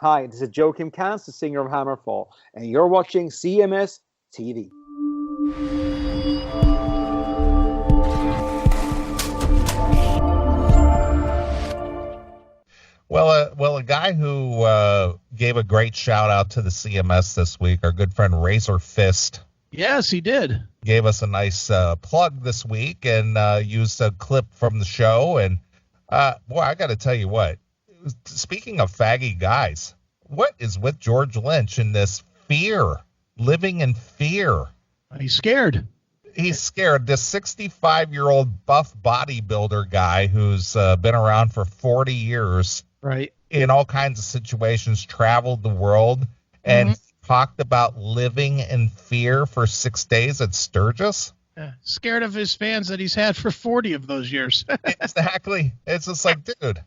Hi, this is Joachim Kans, the singer of Hammerfall, and you're watching CMS TV. Well, a guy who gave a great shout out to the CMS this week, our good friend Razor Fist. Yes, he did. Gave us a nice plug this week and used a clip from the show. And boy, I got to tell you what. Speaking of faggy guys, what is with George Lynch and this fear, living in fear? He's scared. He's scared. This 65-year-old buff bodybuilder guy who's been around for 40 years. Right. In all kinds of situations, traveled the world, and talked about living in fear for 6 days at Sturgis. Scared of his fans that he's had for 40 of those years. Exactly. It's just like, dude,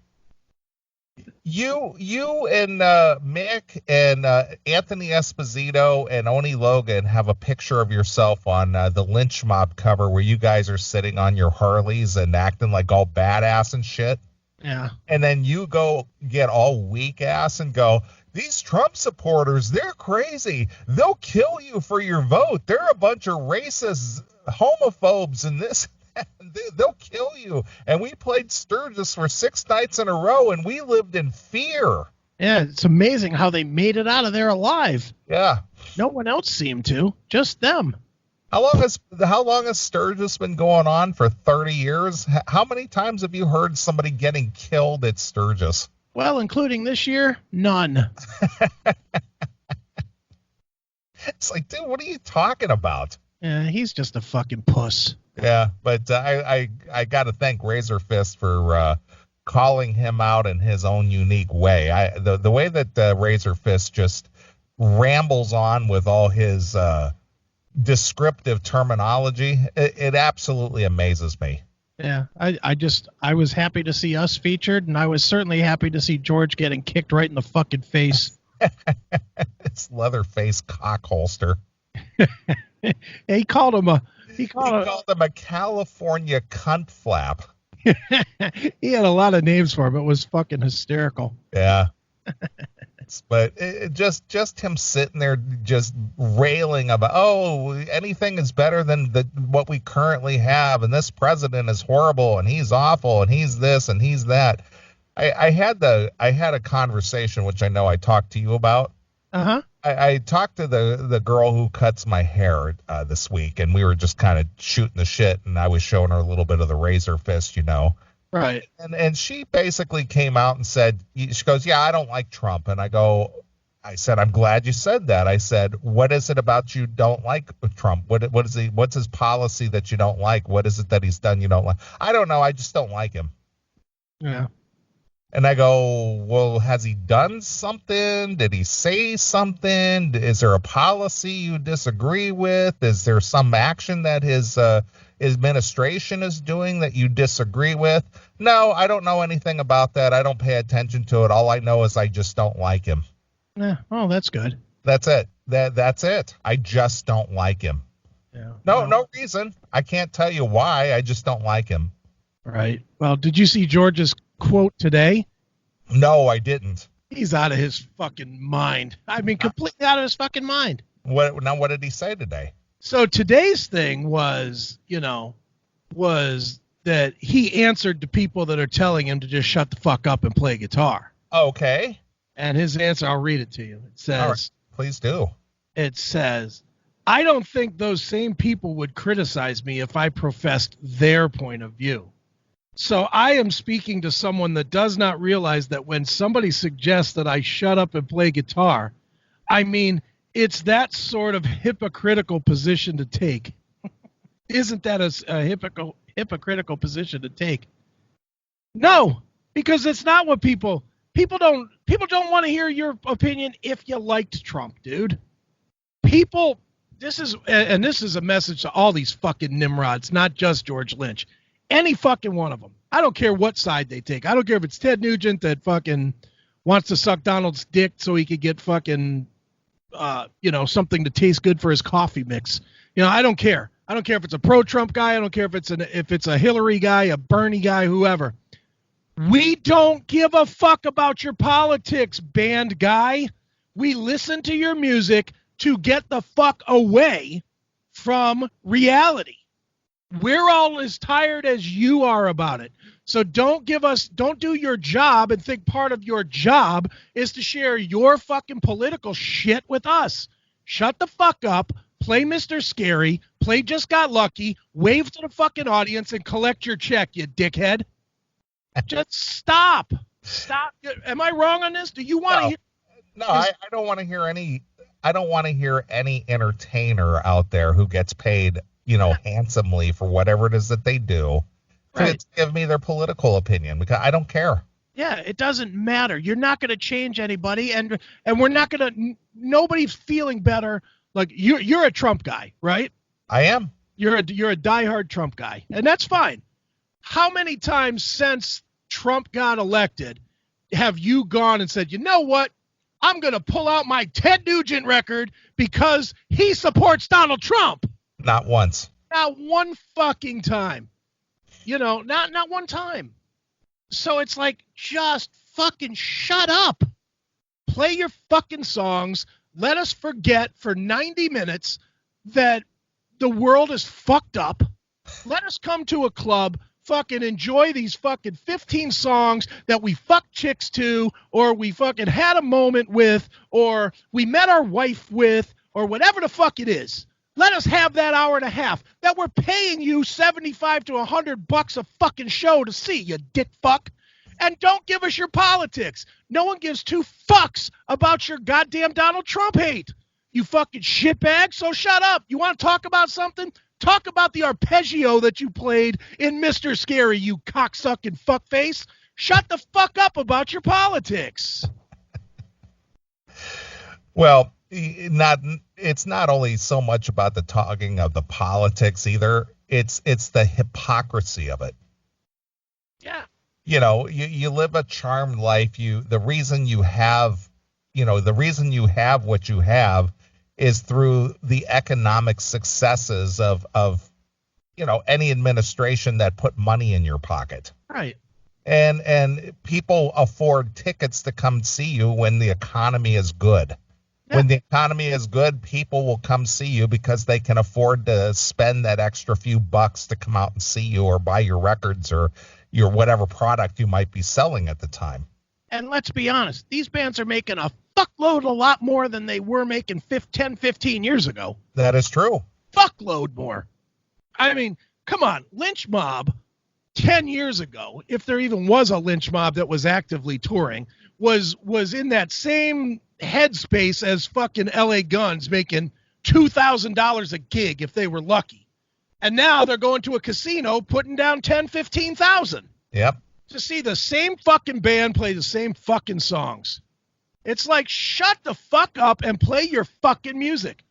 you and Mick and Anthony Esposito and Oni Logan have a picture of yourself on the Lynch Mob cover where you guys are sitting on your Harleys and acting like all badass and shit. Yeah. And then you go get all weak ass and go, these Trump supporters, they're crazy. They'll kill you for your vote. They're a bunch of racist homophobes and this. They'll kill you. And we played Sturgis for 6 nights in a row, and we lived in fear. Yeah, it's amazing how they made it out of there alive. Yeah. No one else seemed to. Just them. How long has Sturgis been going on? For 30 years? How many times have you heard somebody getting killed at Sturgis? Well, including this year, none. It's like, dude, what are you talking about? Yeah, he's just a fucking puss. Yeah, but I got to thank Razor Fist for calling him out in his own unique way. The way that Razor Fist just rambles on with all his descriptive terminology, it absolutely amazes me. Yeah, I was happy to see us featured, and I was certainly happy to see George getting kicked right in the fucking face. It's Leatherface cock holster. He called him a California cunt flap. He had a lot of names for him. It was fucking hysterical. Yeah. But just him sitting there just railing about, oh, anything is better than what we currently have, and this president is horrible, and he's awful, and he's this, and he's that. I had a conversation, which I know I talked to you about. Uh-huh. I talked to the girl who cuts my hair this week, and we were just kind of shooting the shit, and I was showing her a little bit of the Razor Fist, Right. And she basically came out and said, she goes, yeah, I don't like Trump. And I said, I'm glad you said that. I said, what is it about you don't like Trump? What's his policy that you don't like? What is it that he's done you don't like? I don't know. I just don't like him. Yeah. And I go, well, has he done something? Did he say something? Is there a policy you disagree with? Is there some action that his administration is doing that you disagree with? No, I don't know anything about that. I don't pay attention to it. All I know is I just don't like him. Yeah. Oh, that's good. That's it. That's it. I just don't like him. Yeah. No reason. I can't tell you why. I just don't like him. Right. Well, did you see George's quote today? No, I didn't. He's out of his fucking mind. I mean, completely out of his fucking mind. What did he say today? So today's thing was that he answered to people that are telling him to just shut the fuck up and play guitar. Okay. And his answer, I'll read it to you. It says, right, please do. It says, I don't think those same people would criticize me if I professed their point of view. So I am speaking to someone that does not realize that when somebody suggests that I shut up and play guitar, I mean, it's that sort of hypocritical position to take. Isn't that a hypocritical position to take? No, because it's not what people don't want to hear your opinion if you liked Trump, dude. This is a message to all these fucking nimrods, not just George Lynch. Any fucking one of them. I don't care what side they take. I don't care if it's Ted Nugent that fucking wants to suck Donald's dick so he could get fucking, something to taste good for his coffee mix. I don't care. I don't care if it's a pro-Trump guy. I don't care if it's a Hillary guy, a Bernie guy, whoever. We don't give a fuck about your politics, band guy. We listen to your music to get the fuck away from reality. We're all as tired as you are about it. So don't do your job and think part of your job is to share your fucking political shit with us. Shut the fuck up, play Mr. Scary, play Just Got Lucky, wave to the fucking audience and collect your check, you dickhead. Just stop. Stop. Am I wrong on this? Do you want to hear? No, I don't want to hear any. I don't want to hear any entertainer out there who gets paid, handsomely for whatever it is that they do to give me their political opinion, because I don't care. Yeah, it doesn't matter. You're not going to change anybody, and we're not going to. Nobody's feeling better. Like you're a Trump guy, right? I am. You're a diehard Trump guy, and that's fine. How many times since Trump got elected have you gone and said, you know what? I'm going to pull out my Ted Nugent record because he supports Donald Trump. Not once. Not one fucking time. Not one time. So it's like, just fucking shut up. Play your fucking songs. Let us forget for 90 minutes that the world is fucked up. Let us come to a club, fucking enjoy these fucking 15 songs that we fucked chicks to, or we fucking had a moment with, or we met our wife with, or whatever the fuck it is. Let us have that hour and a half that we're paying you $75 to $100 a fucking show to see, you dick fuck. And don't give us your politics. No one gives two fucks about your goddamn Donald Trump hate. You fucking shitbag, so shut up. You want to talk about something? Talk about the arpeggio that you played in Mr. Scary, you cocksucking fuckface. Shut the fuck up about your politics. Well, it's not only so much about the talking of the politics either. It's the hypocrisy of it. Yeah. You live a charmed life. The reason you have what you have is through the economic successes of any administration that put money in your pocket. Right. And people afford tickets to come see you when the economy is good. Yeah. When the economy is good, people will come see you because they can afford to spend that extra few bucks to come out and see you or buy your records or your whatever product you might be selling at the time. And let's be honest, these bands are making a fuckload a lot more than they were making 10, 15 years ago. That is true. Fuckload more. I mean, come on, Lynch Mob 10 years ago, if there even was a Lynch Mob that was actively touring, was in that same headspace as fucking LA Guns, making $2,000 a gig if they were lucky. And now they're going to a casino putting down 10, 15,000. Yep. To see the same fucking band play the same fucking songs. It's like, shut the fuck up and play your fucking music.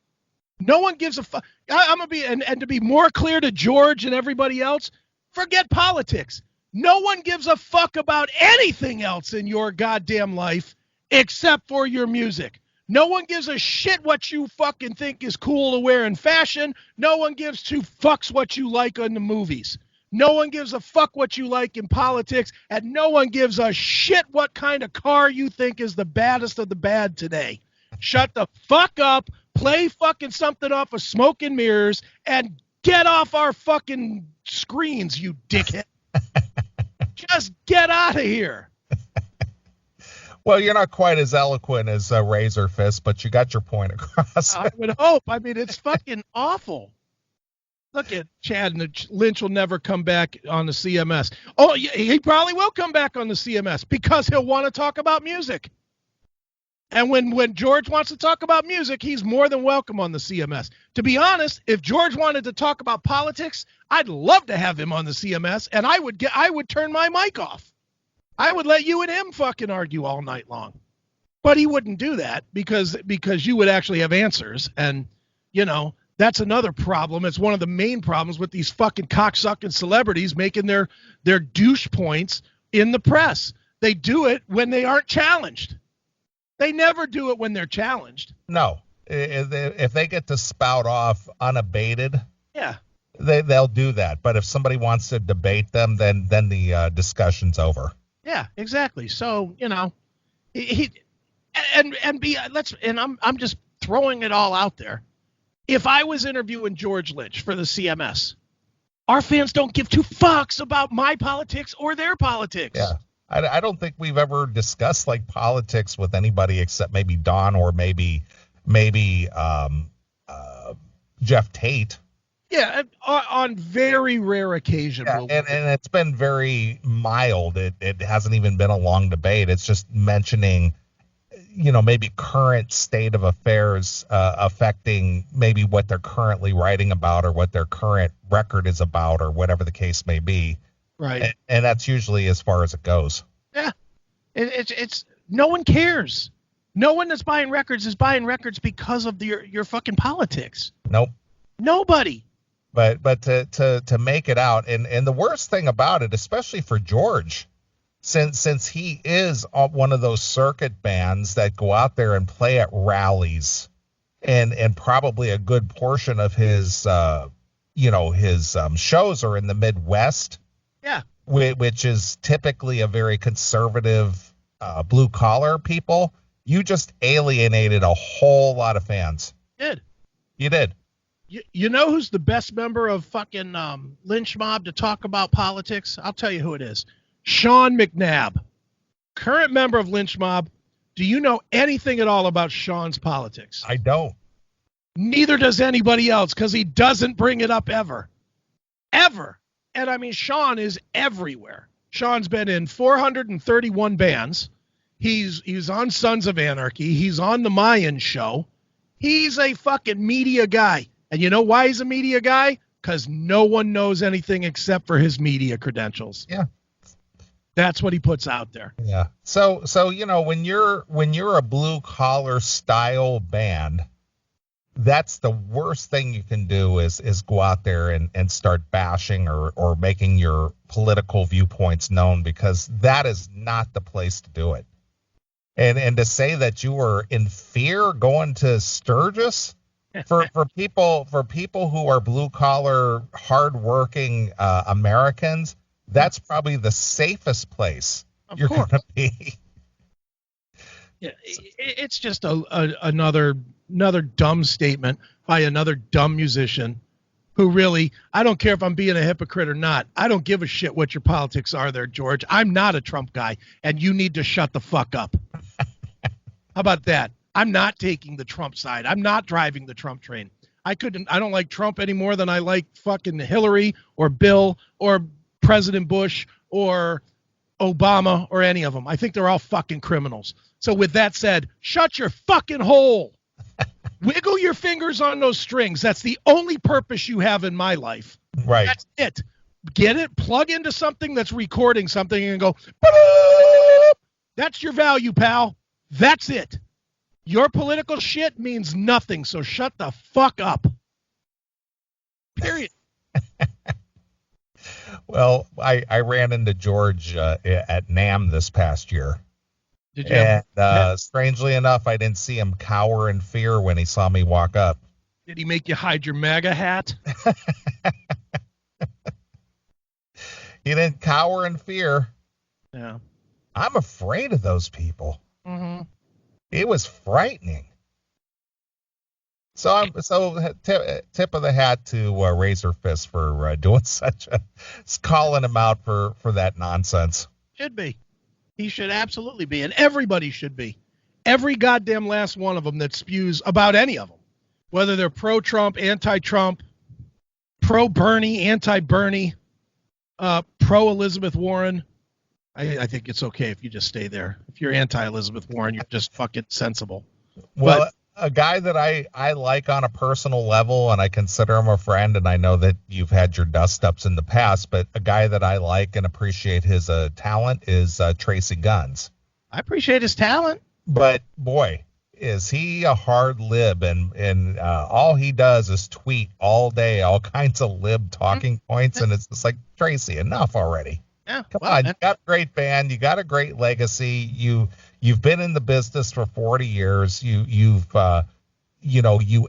No one gives a fuck. I'm going to be, and to be more clear to George and everybody else, forget politics. No one gives a fuck about anything else in your goddamn life except for your music. No one gives a shit what you fucking think is cool to wear in fashion. No one gives two fucks what you like in the movies. No one gives a fuck what you like in politics, and no one gives a shit what kind of car you think is the baddest of the bad today. Shut the fuck up, play fucking something off of Smoke and Mirrors, and get off our fucking screens, you dickhead. Just get out of here. Well, you're not quite as eloquent as Razor Fist, but you got your point across. I would hope. I mean, it's fucking awful. Look at Chad, and Lynch will never come back on the CMS. Oh, he probably will come back on the CMS because he'll want to talk about music. And when George wants to talk about music, he's more than welcome on the CMS. To be honest, if George wanted to talk about politics, I'd love to have him on the CMS, and I would turn my mic off. I would let you and him fucking argue all night long. But he wouldn't do that because you would actually have answers, and that's another problem. It's one of the main problems with these fucking cocksucking celebrities making their douche points in the press. They do it when they aren't challenged. They never do it when they're challenged. No. If they get to spout off unabated, yeah, they'll do that. But if somebody wants to debate them, then the discussion's over. Yeah, exactly. So, I'm just throwing it all out there. If I was interviewing George Lynch for the CMS, our fans don't give two fucks about my politics or their politics. Yeah. I don't think we've ever discussed like politics with anybody except maybe Don or maybe Jeff Tate. Yeah, on very rare occasion. Yeah, and it's been very mild. It hasn't even been a long debate. It's just mentioning, maybe current state of affairs affecting maybe what they're currently writing about or what their current record is about or whatever the case may be. Right. And that's usually as far as it goes. Yeah. It's no one cares. No one that's buying records is buying records because of your fucking politics. Nope. Nobody. But to make it out, and the worst thing about it, especially for George, since he is one of those circuit bands that go out there and play at rallies, and probably a good portion of his shows are in the Midwest. Yeah. Which is typically a very conservative blue collar people. You just alienated a whole lot of fans. You did. You know who's the best member of fucking Lynch Mob to talk about politics? I'll tell you who it is. Sean McNabb, current member of Lynch Mob. Do you know anything at all about Sean's politics? I don't. Neither does anybody else because he doesn't bring it up ever. Ever. And I mean, Sean is everywhere. Sean's been in 431 bands. He's on Sons of Anarchy. He's on the Mayan show. He's a fucking media guy. And you know why he's a media guy? Because no one knows anything except for his media credentials. Yeah. That's what he puts out there. Yeah. So when you're a blue collar style band, that's the worst thing you can do is go out there and start bashing or making your political viewpoints known, because that is not the place to do it. And to say that you were in fear going to Sturgis for people who are blue collar, hardworking Americans, that's probably the safest place you're going to be. Yeah, it's just another dumb statement by another dumb musician who really, I don't care if I'm being a hypocrite or not. I don't give a shit what your politics are there, George. I'm not a Trump guy, and you need to shut the fuck up. How about that? I'm not taking the Trump side. I'm not driving the Trump train. I don't like Trump any more than I like fucking Hillary or Bill or President Bush or Obama or any of them. I think they're all fucking criminals. So with that said, shut your fucking hole. Wiggle your fingers on those strings. That's the only purpose you have in my life. Right. That's it. Get it? Plug into something that's recording something and go, boop. That's your value, pal. That's it. Your political shit means nothing, so shut the fuck up. Period. Well, I ran into George at NAMM this past year. Did you? And strangely enough, I didn't see him cower in fear when he saw me walk up. Did he make you hide your MAGA hat? He didn't cower in fear. Yeah. I'm afraid of those people. Mm-hmm. It was frightening. So tip of the hat to Razor Fist for doing calling him out for that nonsense. Should be. He should absolutely be, and everybody should be. Every goddamn last one of them that spews about any of them, whether they're pro-Trump, anti-Trump, pro-Bernie, anti-Bernie, pro-Elizabeth Warren. I think it's okay if you just stay there. If you're anti-Elizabeth Warren, you're just fucking sensible. Well, a guy that I like on a personal level, and I consider him a friend, and I know that you've had your dust-ups in the past, but a guy that I like and appreciate his talent is Tracy Guns. I appreciate his talent. But, boy, is he a hard lib, and all he does is tweet all day all kinds of lib talking points, and it's just like, Tracy, enough already. Yeah, Come on, you got a great band, you got a great legacy, you've been in the business for 40 years, you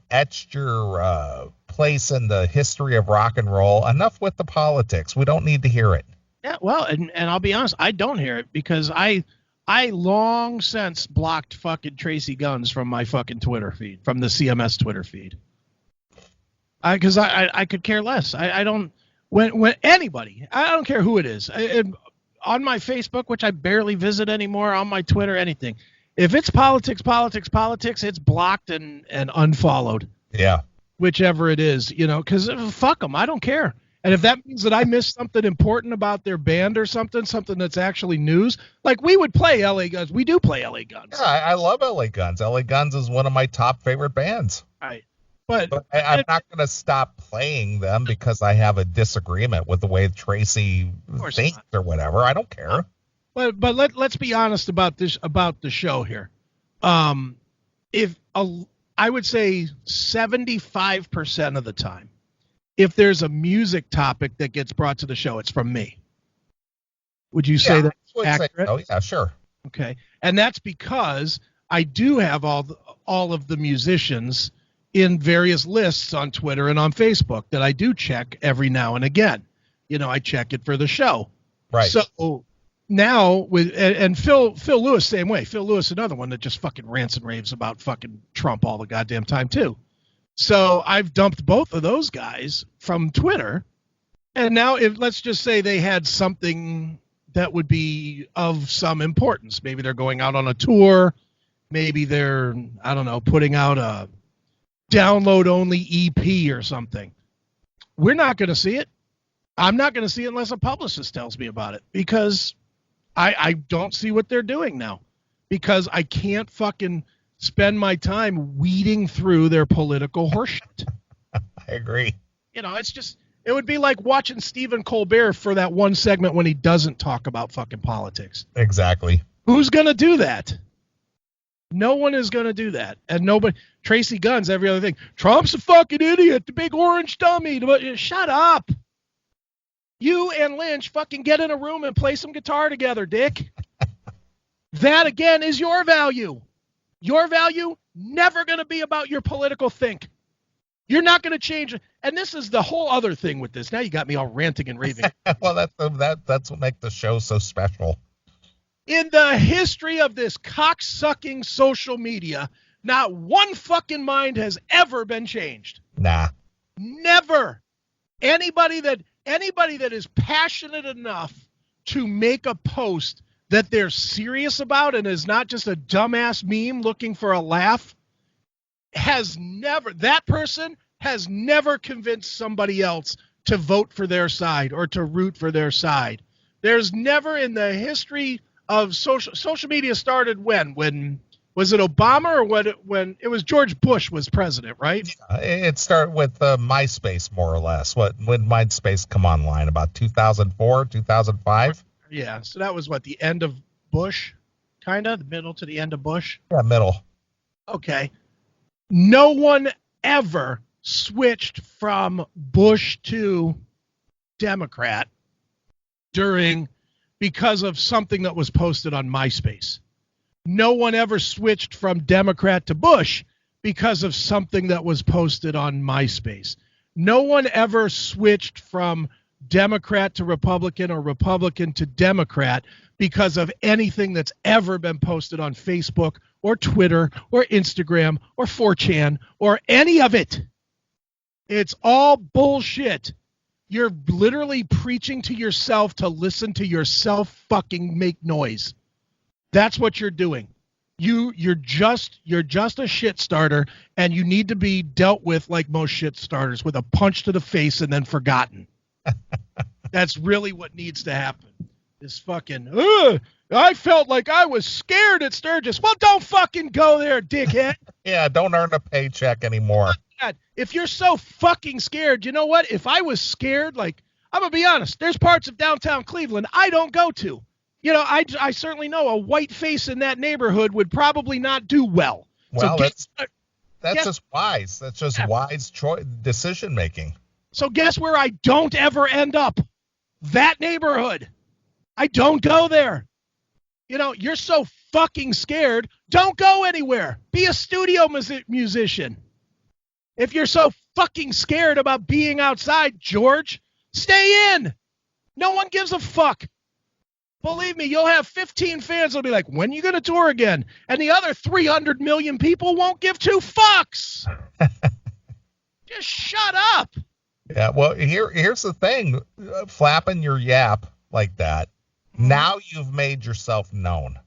etched your place in the history of rock and roll. Enough with the politics. We don't need to hear it. Yeah, well, and I'll be honest, I don't hear it because I long since blocked fucking Tracy Guns from my fucking Twitter feed, from the CMS Twitter feed. Because I could care less. I don't, when anybody, I don't care who it is, on my Facebook, which I barely visit anymore, on my Twitter, anything. If it's politics, it's blocked and unfollowed. Yeah. Whichever it is, because fuck them. I don't care. And if that means that I missed something important about their band or something that's actually news, like we would play LA Guns. We do play LA Guns. Yeah, I love LA Guns. LA Guns is one of my top favorite bands. Right. But I'm not going to stop playing them because I have a disagreement with the way Tracy thinks or whatever. I don't care. But let's be honest about the show here. I would say 75% of the time, if there's a music topic that gets brought to the show, it's from me. Would you say that's accurate? Oh, yeah, sure. Okay. And that's because I do have all of the musicians in various lists on Twitter and on Facebook that I do check every now and again. I check it for the show. Right. So now and Phil Lewis, same way. Phil Lewis, another one that just fucking rants and raves about fucking Trump all the goddamn time too. So I've dumped both of those guys from Twitter. And now let's just say they had something that would be of some importance. Maybe they're going out on a tour. Maybe they're, I don't know, putting out a download only EP or something. We're not going to see it. I'm not going to see it unless a publicist tells me about it, because I don't see what they're doing now, because I can't fucking spend my time weeding through their political horseshit. I agree. It would be like watching Stephen Colbert for that one segment when he doesn't talk about fucking politics. Exactly. Who's going to do that? No one is going to do that. And nobody, Tracy Guns, every other thing. Trump's a fucking idiot, the big orange dummy. Shut up. You and Lynch fucking get in a room and play some guitar together, Dick. That, again, is your value. Your value, never going to be about your political think. You're not going to change it. And this is the whole other thing with this. Now you got me all ranting and raving. Well, that's what makes the show so special. In the history of this cocksucking social media, not one fucking mind has ever been changed. Nah. Never. Anybody that is passionate enough to make a post that they're serious about and is not just a dumbass meme looking for a laugh that person has never convinced somebody else to vote for their side or to root for their side. There's never in the history of social media started when was it Obama or when it was George Bush was president, right? It started with MySpace, more or less. When MySpace come online, about 2004, 2005? Yeah, so that was the end of Bush, kind of, the middle to the end of Bush? Yeah, middle. Okay. No one ever switched from Bush to Democrat because of something that was posted on MySpace. No one ever switched from Democrat to Bush because of something that was posted on MySpace. No one ever switched from Democrat to Republican or Republican to Democrat because of anything that's ever been posted on Facebook or Twitter or Instagram or 4chan or any of it. It's all bullshit. You're literally preaching to yourself to listen to yourself fucking make noise. That's what you're doing. You're just a shit starter, and you need to be dealt with like most shit starters, with a punch to the face and then forgotten. That's really what needs to happen. This fucking, I felt like I was scared at Sturgis. Well, don't fucking go there, dickhead. Yeah, don't earn a paycheck anymore. God, if you're so fucking scared, you know what? If I was scared, I'm going to be honest, there's parts of downtown Cleveland I don't go to. I certainly know a white face in that neighborhood would probably not do well. Well, that's just wise. That's just wise decision making. So guess where I don't ever end up? That neighborhood. I don't go there. You're so fucking scared. Don't go anywhere. Be a studio musician. If you're so fucking scared about being outside, George, stay in. No one gives a fuck. Believe me, you'll have 15 fans that'll be like, when are you going to tour again? And the other 300 million people won't give two fucks. Just shut up. Yeah, well, here's the thing. Flapping your yap like that, now you've made yourself known.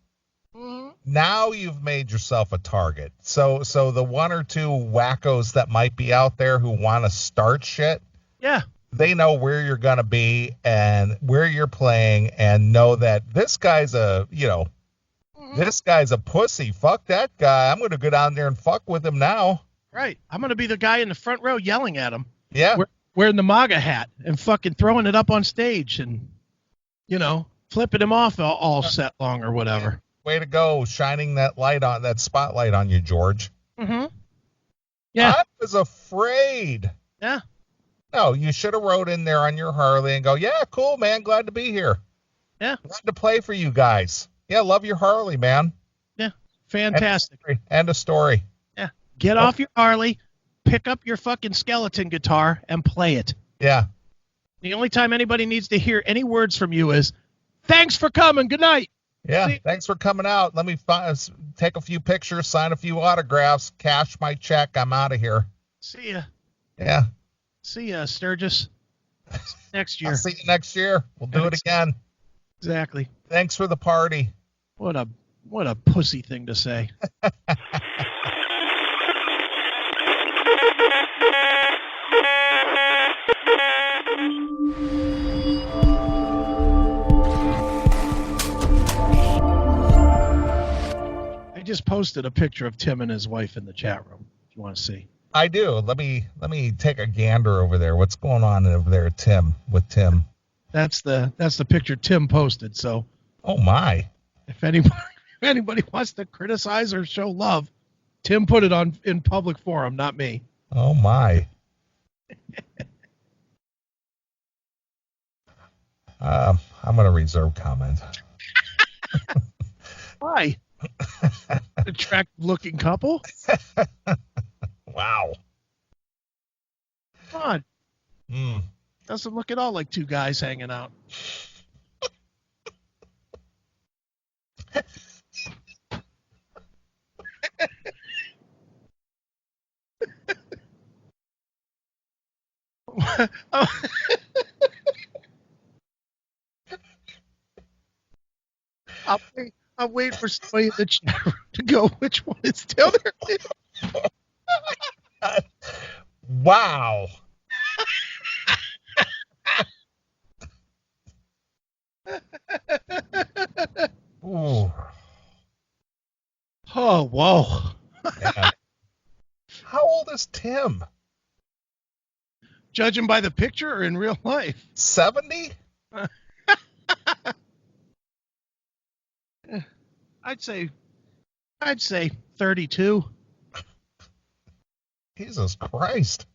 Now you've made yourself a target. So the one or two wackos that might be out there who want to start shit, yeah, they know where you're going to be and where you're playing, and know that this guy's this guy's a pussy. Fuck that guy. I'm going to go down there and fuck with him now. Right. I'm going to be the guy in the front row yelling at him. Yeah. Wearing the MAGA hat and fucking throwing it up on stage and, flipping him off all set long or whatever. Way to go, shining that spotlight on you, George. Mm-hmm. Yeah. I was afraid. Yeah. No, you should have rode in there on your Harley and go, yeah, cool, man, glad to be here. Yeah. Glad to play for you guys. Yeah, love your Harley, man. Yeah. Fantastic. End of story. Yeah. Get off your Harley, pick up your fucking skeleton guitar, and play it. Yeah. The only time anybody needs to hear any words from you is, thanks for coming, good night. Yeah, thanks for coming out. Let me take a few pictures, sign a few autographs, cash my check. I'm out of here. See ya. Yeah. See ya, Sturgis. Next year. I'll see you next year. We'll do it again. Exactly. Thanks for the party. What a pussy thing to say. I just posted a picture of Tim and his wife in the chat room, if you want to see. I do. Let me take a gander over there. What's going on over there, Tim? With Tim? That's the picture Tim posted. So, oh my! If anybody wants to criticize or show love, Tim put it in public forum, not me. Oh my! I'm gonna reserve comment. Why? Attractive-looking couple. Wow. Come on. Doesn't look at all like two guys hanging out. I'll wait for somebody in the chat room to go, which one is the other? Wow. Ooh. Oh, whoa. Yeah. How old is Tim? Judging by the picture or in real life? 70? I'd say 32. Jesus Christ.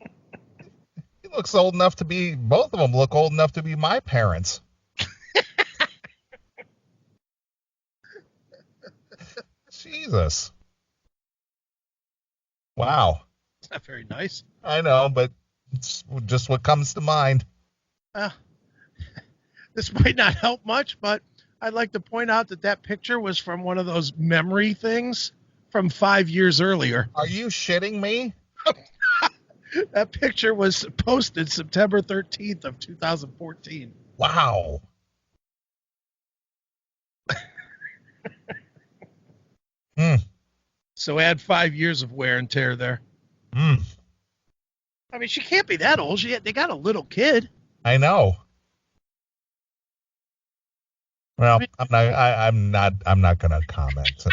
He looks old enough to be, both of them look old enough to be my parents. Jesus. Wow. It's not very nice. I know, but it's just what comes to mind. This might not help much, but I'd like to point out that picture was from one of those memory things from 5 years earlier. Are you shitting me? That picture was posted September 13th of 2014. Wow. So add 5 years of wear and tear there. I mean, she can't be that old. They got a little kid. I know. Well, I'm not going to comment.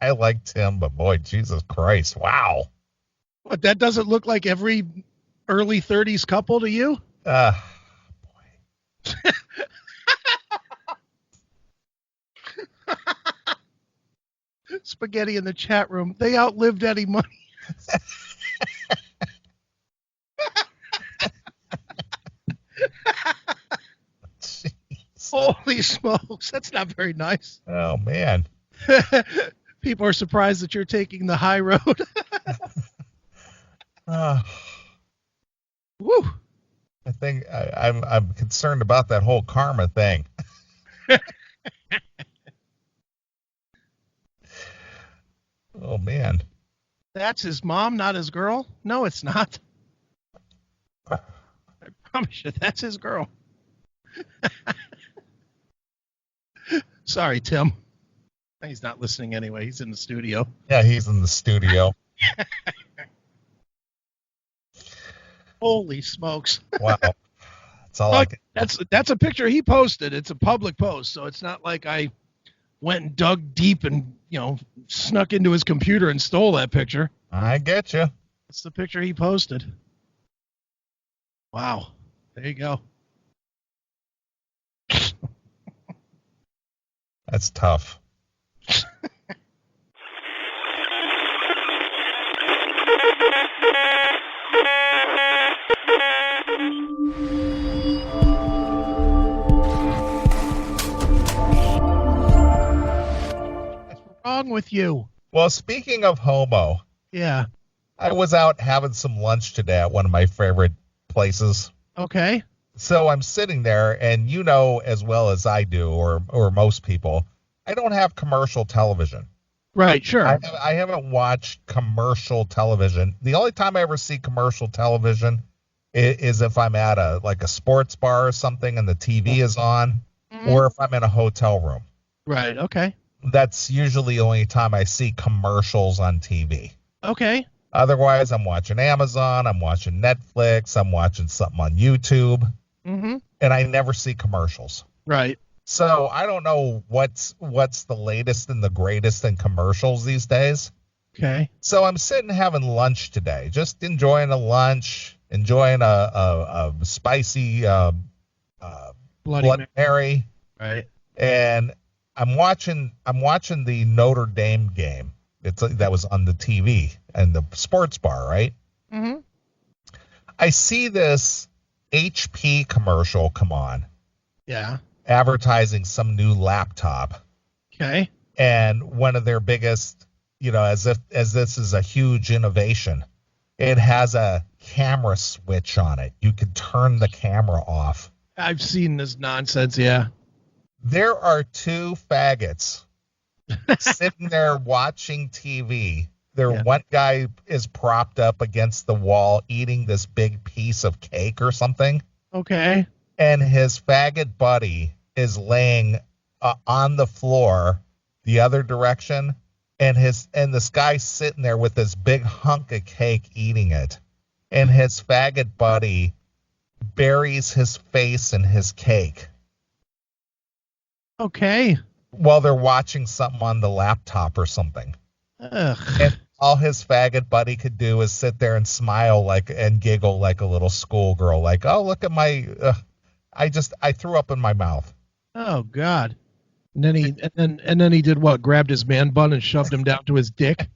I like Tim, but boy, Jesus Christ, wow. What, that doesn't look like every early 30s couple to you? Boy. Spaghetti in the chat room. They outlived Eddie Money. Holy smokes, that's not very nice. Oh, man. People are surprised that you're taking the high road. Woo. I think I'm concerned about that whole karma thing. Oh man. That's his mom, not his girl? No, it's not. I promise you, that's his girl. Sorry, Tim. He's not listening anyway. He's in the studio. Yeah, he's in the studio. Holy smokes. Wow. That's all I can. That's a picture he posted. It's a public post, so it's not like I went and dug deep and, snuck into his computer and stole that picture. I get you. It's the picture he posted. Wow. There you go. That's tough. What's wrong with you? Well, speaking of homo, Yeah. I was out having some lunch today at one of my favorite places. Okay. So I'm sitting there, and as well as I do, or most people, I don't have commercial television. Right, sure. I haven't watched commercial television. The only time I ever see commercial television is if I'm at a sports bar or something and the TV is on, or if I'm in a hotel room. Right, okay. That's usually the only time I see commercials on TV. Okay. Otherwise, I'm watching Amazon, I'm watching Netflix, I'm watching something on YouTube, and I never see commercials. Right. So I don't know what's the latest and the greatest in commercials these days. Okay. So I'm sitting having lunch today, just enjoying a lunch, enjoying a spicy Bloody Mary. Right. And I'm watching the Notre Dame game. That was on the TV and the sports bar, right? Mm-hmm. I see this HP commercial come on. Yeah. Advertising some new laptop. Okay. And one of their biggest, as this is a huge innovation, it has a camera switch on it. You can turn the camera off. I've seen this nonsense, yeah. There are two faggots sitting there watching TV. One guy is propped up against the wall eating this big piece of cake or something. Okay. And his faggot buddy is laying on the floor the other direction, and this guy's sitting there with this big hunk of cake eating it, and his faggot buddy buries his face in his cake. Okay. While they're watching something on the laptop or something. Ugh. And all his faggot buddy could do is sit there and smile and giggle like a little schoolgirl, like, oh, look at my, I threw up in my mouth. Oh God. And then he did what? Grabbed his man bun and shoved him down to his dick.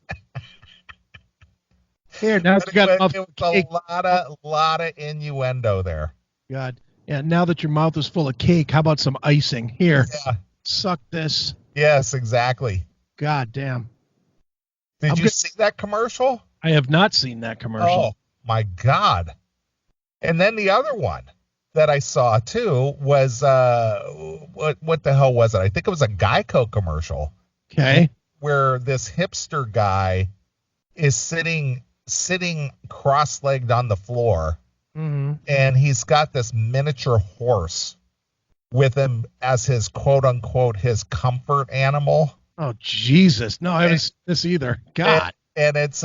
Here, now you got a lot of innuendo there. God. Yeah, now that your mouth is full of cake, how about some icing? Here. Yeah. Suck this. Yes, exactly. God damn. Did you see that commercial? I have not seen that commercial. Oh, my God. And then the other one that I saw, too, was, what the hell was it? I think it was a Geico commercial. Okay. Where this hipster guy is sitting cross-legged on the floor, and he's got this miniature horse with him as his quote-unquote his comfort animal. Oh Jesus! No, I haven't seen this either. God. And it's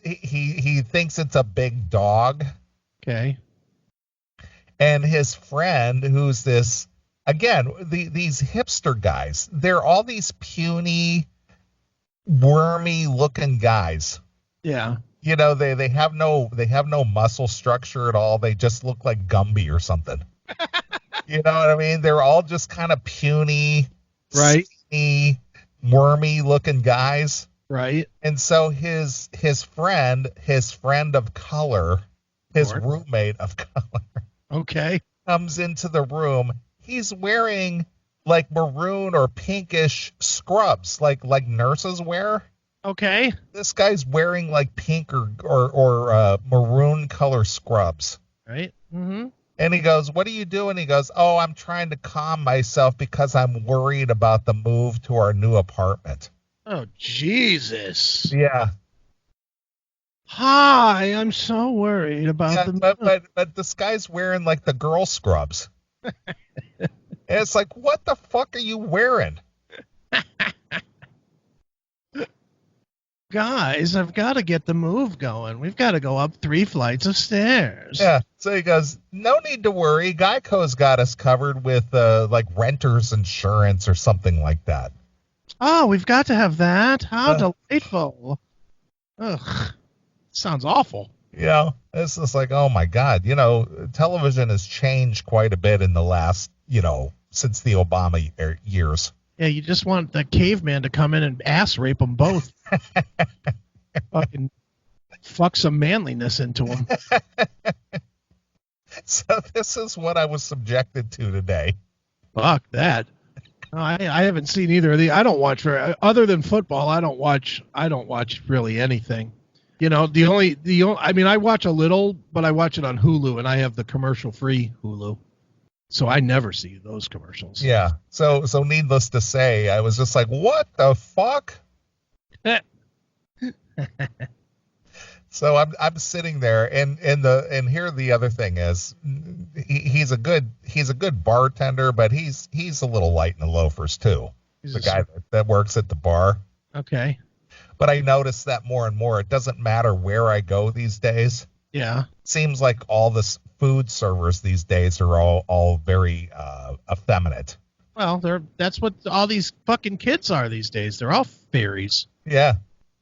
he thinks it's a big dog. Okay. And his friend, who's this again, these hipster guys, they're all these puny, wormy looking guys. Yeah. They have no muscle structure at all. They just look like Gumby or something. You know what I mean? They're all just kind of puny, right? Skinny, wormy looking guys. Right. And so his friend of color, his roommate of color, okay, comes into the room. He's wearing like maroon or pinkish scrubs, like nurses wear. Okay. This guy's wearing like pink or maroon color scrubs. Right. Mm-hmm. And he goes, what are you doing? He goes, oh, I'm trying to calm myself because I'm worried about the move to our new apartment. Oh, Jesus. Yeah. Hi, I'm so worried about But this guy's wearing like the girl scrubs. And it's like, what the fuck are you wearing? Guys, I've got to get the move going. We've got to go up 3 flights of stairs. Yeah. So he goes, no need to worry. Geico's got us covered with like renter's insurance or something like that. Oh, we've got to have that. How delightful. Ugh. Sounds awful. You know, it's just like, oh my God, you know, television has changed quite a bit in the last, you know, since the Obama years. Yeah, you just want the caveman to come in and ass rape them both. Fucking fuck some manliness into them. So this is what I was subjected to today. Fuck that. No, I haven't seen either of these. I don't watch other than football. I don't watch really anything. You know, the only I mean, I watch a little, but I watch it on Hulu, and I have the commercial-free Hulu. So I never see those commercials. Yeah. So needless to say, I was just like, what the fuck? So I'm sitting there, and here the other thing is, he's a good bartender, but he's a little light in the loafers too. The guy that works at the bar. Okay. But I notice that more and more. It doesn't matter where I go these days. Yeah. Seems like all the food servers these days are all very effeminate. Well, that's what all these fucking kids are these days. They're all fairies. Yeah.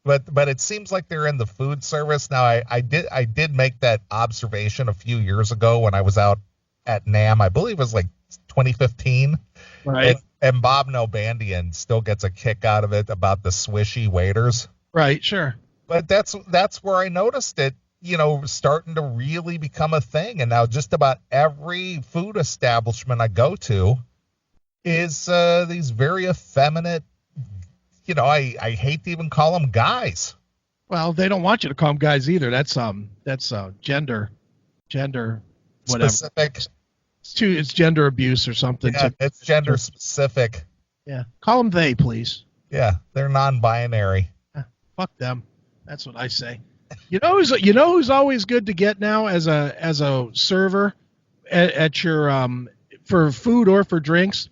But it seems like they're in the food service. Now I did make that observation a few years ago when I was out at NAMM. I believe it was like 2015. Right. And Bob Nalbandian still gets a kick out of it about the swishy waiters. Right, sure. But that's where I noticed it, you know, starting to really become a thing. And now just about every food establishment I go to is these very effeminate, you know, I hate to even call them guys. Well, they don't want you to call them guys either. That's gender whatever. Specific. It's gender abuse or something. Yeah, it's gender specific. Yeah. Call them they, please. Yeah, they're non-binary. Fuck them. That's what I say. You know who's always good to get now as a server at your for food or for drinks?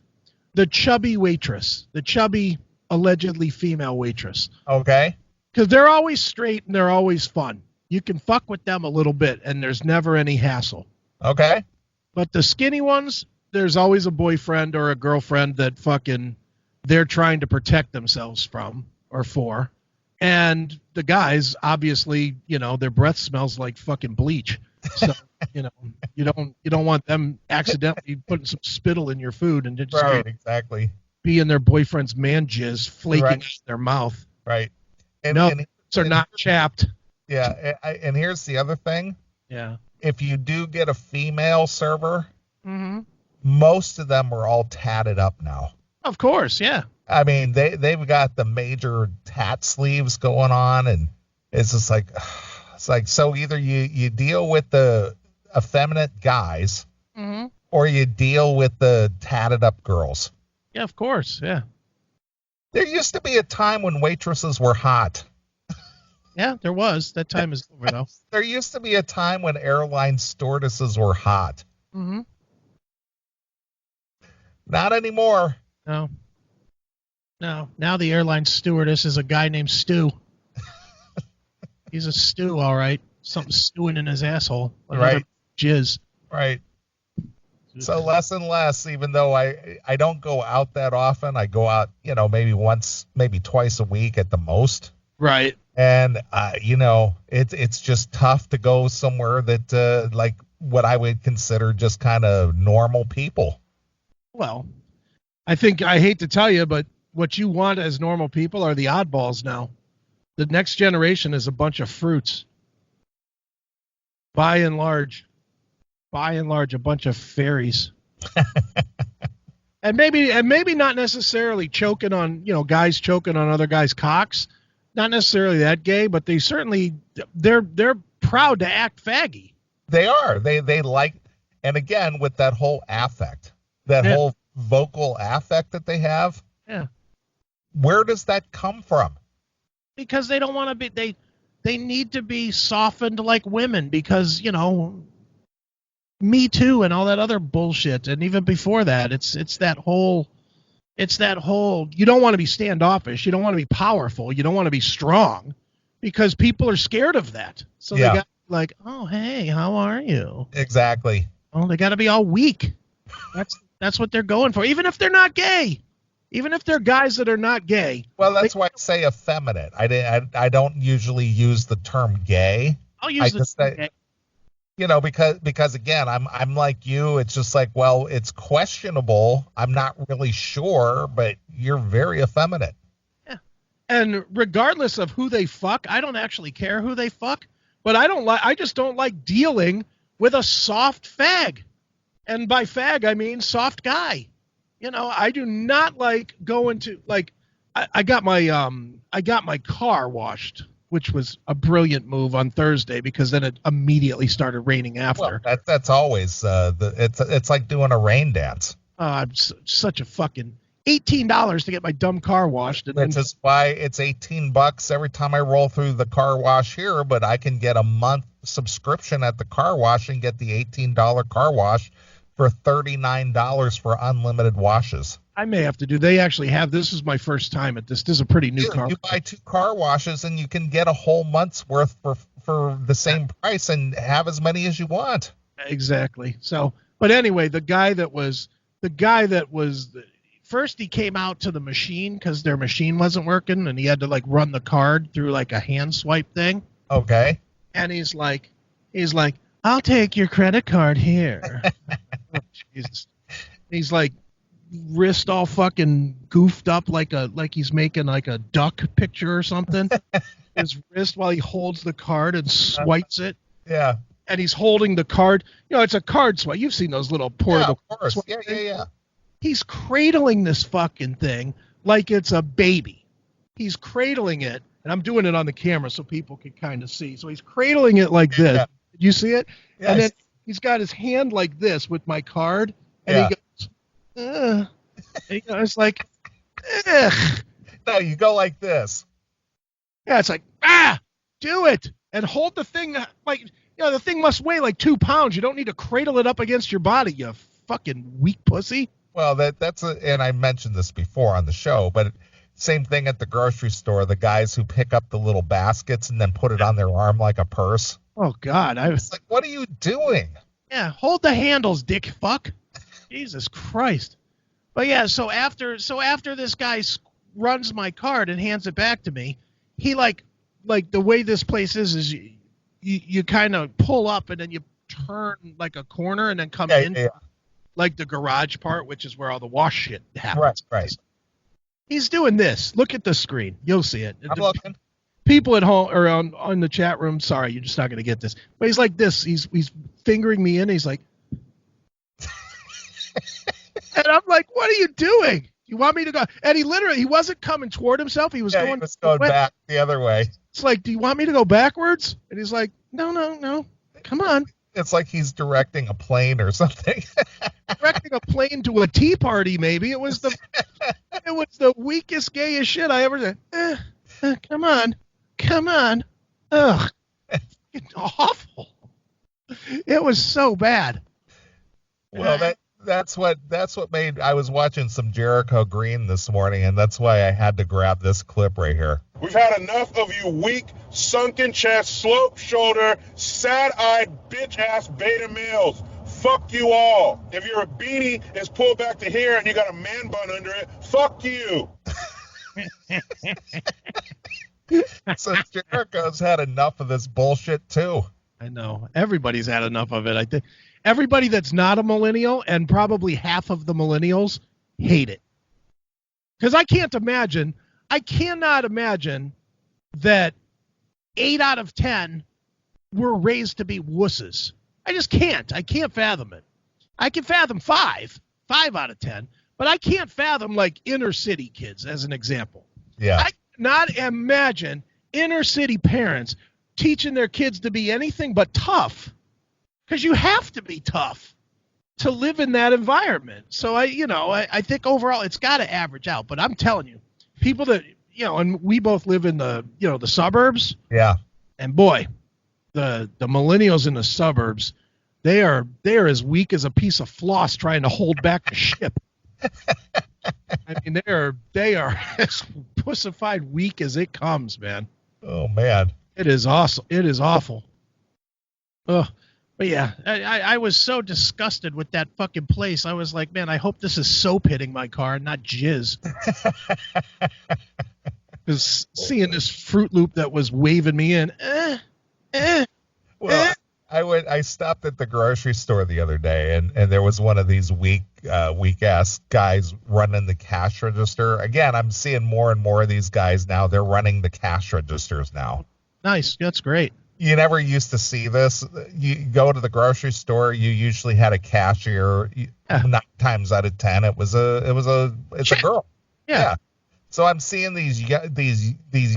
The chubby waitress. The chubby allegedly female waitress. Okay. Because they're always straight and they're always fun. You can fuck with them a little bit and there's never any hassle. Okay. But the skinny ones, there's always a boyfriend or a girlfriend that fucking they're trying to protect themselves from or for. And the guys, obviously, you know, their breath smells like fucking bleach. So, you know, you don't want them accidentally putting some spittle in your food and just right, exactly. be in their boyfriend's man jizz flaking out their mouth. Right. And they're not chapped. Yeah. And here's the other thing. Yeah. If you do get a female server, mm-hmm. most of them are all tatted up now. Of course, yeah. I mean, they've got the major tat sleeves going on, and it's just like, so either you deal with the effeminate guys, mm-hmm. or you deal with the tatted up girls. Yeah, of course, yeah. There used to be a time when waitresses were hot. Yeah, there was. That time is over now. There used to be a time when airline stewardesses were hot. Mm-hmm. Not anymore. No. Now the airline stewardess is a guy named Stu. He's a stew, all right. Something stewing in his asshole. Right. Jizz. Right. So less and less, even though I don't go out that often. I go out, you know, maybe twice a week at the most. Right. And, you know, it's just tough to go somewhere that, like what I would consider just kind of normal people. Well, I hate to tell you, but what you want as normal people are the oddballs now. The next generation is a bunch of fruits. By and large, a bunch of fairies. and maybe not necessarily choking on, you know, guys choking on other guys' cocks. Not necessarily that gay, but they're proud to act faggy. They are. They like, And again, with that whole affect, that whole vocal affect that they have, where does that come from? Because they don't want to be, they need to be softened like women because, you know, Me Too and all that other bullshit. And even before that, it's that whole, you don't want to be standoffish. You don't want to be powerful. You don't want to be strong because people are scared of that. So they got like, oh, hey, how are you? Exactly. Oh, they got to be all weak. That's what they're going for. Even if they're not gay, even if they're guys that are not gay. Well, that's why I say effeminate. I don't usually use the term gay. I'll use the term gay. You know, because again, I'm like you. It's just like, well, it's questionable. I'm not really sure, but you're very effeminate. Yeah. And regardless of who they fuck, I don't actually care who they fuck, but I just don't like dealing with a soft fag. And by fag, I mean soft guy. You know, I do not like going to, like, I got my car washed, which was a brilliant move on Thursday because then it immediately started raining after. Well, that's always it's like doing a rain dance. I'm such a fucking $18 to get my dumb car washed. Which is why it's $18 every time I roll through the car wash here, but I can get a month subscription at the car wash and get the $18 car wash for $39 for unlimited washes. I may have to do. They actually have. This is my first time at this. This is a pretty new car. You buy 2 car washes and you can get a whole month's worth for the same price and have as many as you want. Exactly. So, but anyway, the guy that was first, he came out to the machine because their machine wasn't working and he had to like run the card through like a hand swipe thing. Okay. And he's like, I'll take your credit card here. Oh, Jesus. He's like wrist all fucking goofed up like he's making like a duck picture or something. His wrist while he holds the card and swipes it. Yeah. And he's holding the card. You know, it's a card swipe. You've seen those little portable. Yeah, of course. Yeah. He's cradling this fucking thing like it's a baby. He's cradling it, and I'm doing it on the camera so people can kind of see. So he's cradling it like this. Yeah. Did you see it? Yes. And then he's got his hand like this with my card, and he goes, ugh. And, you know, it's like, ugh. No, you go like this. Yeah, it's like, do it. And hold the thing like, you know, the thing must weigh like 2 pounds. You don't need to cradle it up against your body, you fucking weak pussy. Well, and I mentioned this before on the show, but same thing at the grocery store. The guys who pick up the little baskets and then put it on their arm like a purse. Oh God, It's like, what are you doing? Yeah, hold the handles, dick fuck. Jesus Christ. But yeah, so after this guy runs my card and hands it back to me, he like the way this place is you kind of pull up and then you turn like a corner and then come in. Yeah. Like the garage part, which is where all the wash shit happens. Right. He's doing this. Look at the screen. You'll see it. I'm looking. People at home or on the chat room, sorry, you're just not going to get this. But he's like this. He's fingering me in. He's like, and I'm like, what are you doing? You want me to go? And he wasn't coming toward himself. He was going back the other way. It's like, do you want me to go backwards? And he's like, no. Come on. It's like he's directing a plane or something. Directing a plane to a tea party, maybe. It was the weakest, gayest shit I ever did. Come on. Ugh. It's awful. It was so bad. Well, that's what made. I was watching some Jericho Green this morning, and that's why I had to grab this clip right here. We've had enough of you weak, sunken chest, slope shoulder, sad-eyed, bitch-ass beta males. Fuck you all. If your beanie is pulled back to here and you got a man bun under it, fuck you. So Jericho's had enough of this bullshit too. I know. Everybody's had enough of it. I think everybody that's not a millennial and probably half of the millennials hate it. Because I cannot imagine that 8 out of 10 were raised to be wusses. I just can't. I can't fathom it. I can fathom 5 out of 10, but I can't fathom like inner city kids as an example. Yeah. I cannot imagine inner city parents teaching their kids to be anything but tough, because you have to be tough. to live in that environment. So I think overall it's got to average out. But I'm telling you, people that, and we both live in the suburbs. Yeah. And boy, the millennials in the suburbs, they are as weak as a piece of floss trying to hold back a ship. I mean, they are as pussified weak as it comes, man. Oh man, it is awesome. It is awful. Ugh. But yeah, I was so disgusted with that fucking place. I was like, man, I hope this is soap hitting my car, not jizz. Because seeing this Fruit Loop that was waving me in, Well, I stopped at the grocery store the other day, and there was one of these weak ass guys running the cash register. Again, I'm seeing more and more of these guys now. They're running the cash registers now. Nice, that's great. You never used to see this. You go to the grocery store, you usually had a cashier. 9 times out of 10, it's a girl. Yeah. So I'm seeing these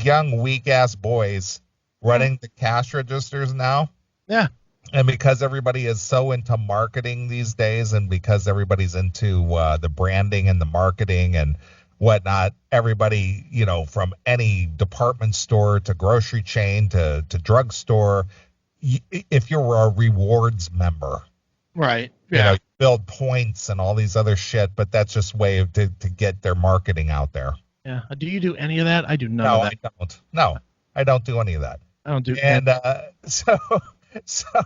young weak ass boys running the cash registers now. Yeah. And because everybody is so into marketing these days, and because everybody's into the branding and the marketing and whatnot, everybody, from any department store to grocery chain to drugstore, if you're a rewards member, right? Yeah, you build points and all these other shit, but that's just way to get their marketing out there. Yeah. Do you do any of that? I do none No, of that. I don't. No, I don't do any of that. I don't do. And so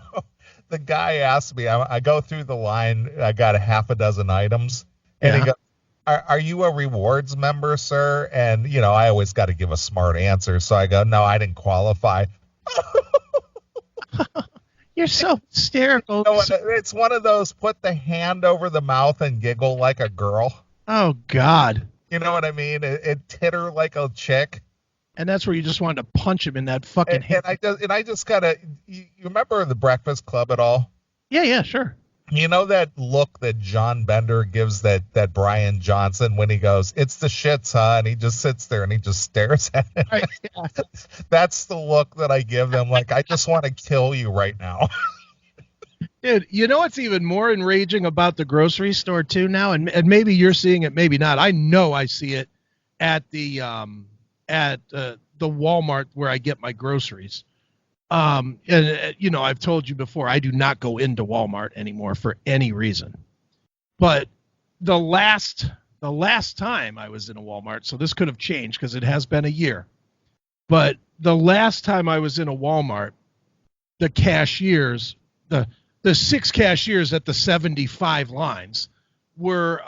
the guy asked me, I go through the line, I got a half a dozen items, and he goes, are you a rewards member, sir? And, I always got to give a smart answer. So I go, no, I didn't qualify. You're so hysterical. It's one of those put the hand over the mouth and giggle like a girl. Oh, God. You know what I mean? It titter like a chick. And that's where you just wanted to punch him in that fucking hand. And I just gotta, you remember The Breakfast Club at all? Yeah, sure. You know that look that John Bender gives that Brian Johnson when he goes, "It's the shits, huh?" And he just sits there and he just stares at him. Right, yeah. That's the look that I give them. Like, I just want to kill you right now. Dude, you know what's even more enraging about the grocery store too now, and maybe you're seeing it, maybe not. I know I see it at the Walmart where I get my groceries. And I've told you before, I do not go into Walmart anymore for any reason. But the last time I was in a Walmart, so this could have changed because it has been a year. But the last time I was in a Walmart, the cashiers, the 6 cashiers at the 75 lines were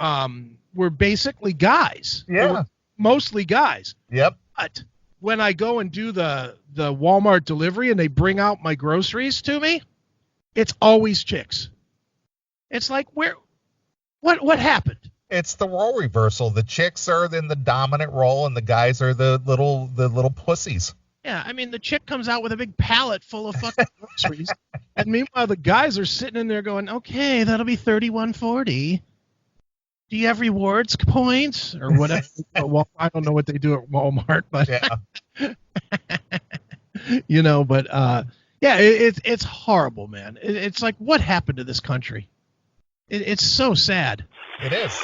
basically guys. Yeah. Mostly guys. Yep. But when I go and do the Walmart delivery and they bring out my groceries to me, it's always chicks. It's like, what happened? It's the role reversal. The chicks are in the dominant role and the guys are the little pussies. Yeah, I mean, the chick comes out with a big pallet full of fucking groceries, and meanwhile the guys are sitting in there going, "Okay, that'll be $31.40. Do you have rewards points or whatever?" Well, I don't know what they do at Walmart, but it's horrible, man. It's like, what happened to this country? It's so sad. It is.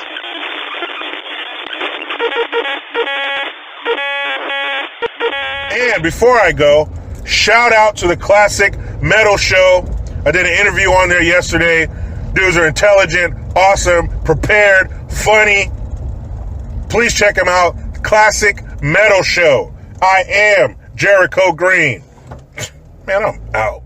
And before I go, shout out to the Classic Metal Show. I did an interview on there yesterday. Dudes are intelligent, awesome, prepared, funny. Please check them out. Classic Metal Show. I am Jericho Green. Man, I'm out.